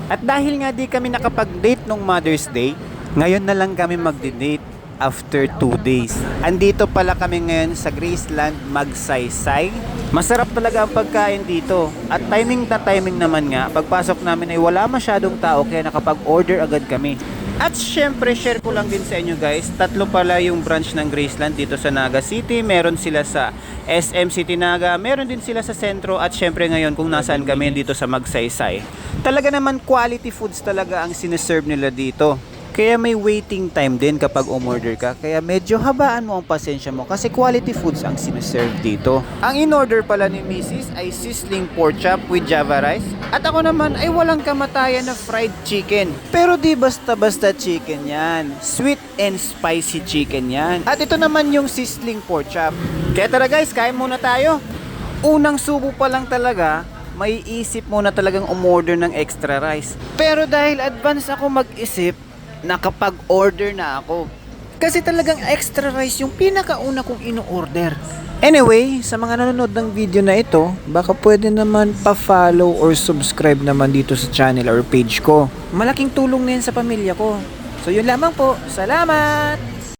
At dahil nga di kami nakapag-date nung Mother's Day, ngayon na lang kami magdi-date after 2 days. Andito pala kami ngayon sa Graceland Magsaysay. Masarap talaga ang pagkain dito. At timing na timing naman nga, pagpasok namin ay wala masyadong tao kaya nakapag-order agad kami. At syempre, share ko lang din sa inyo guys, 3 pala yung branch ng Graceland dito sa Naga City. Meron sila sa SM City Naga, meron din sila sa sentro, at syempre ngayon kung nasaan kami dito sa Magsaysay. Talaga naman quality foods talaga ang sineserve nila dito. Kaya may waiting time din kapag umorder ka. Kaya medyo habaan mo ang pasensya mo kasi quality foods ang sineserve dito. Ang in-order pala ni Mrs. ay sizzling pork chop with java rice. At ako naman ay walang kamatayan na fried chicken. Pero di basta-basta chicken yan. Sweet and spicy chicken yan. At ito naman yung sizzling pork chop. Kaya tara guys, kain muna tayo. Unang subo pa lang talaga, may isip mo na talagang umorder ng extra rice. Pero dahil advance ako mag-isip, nakapag-order na ako. Kasi talagang extra rice yung pinakauna kong ino-order. Anyway, sa mga nanonood ng video na ito, baka pwede naman pa-follow or subscribe naman dito sa channel or page ko. Malaking tulong na yan sa pamilya ko. So yun lamang po. Salamat!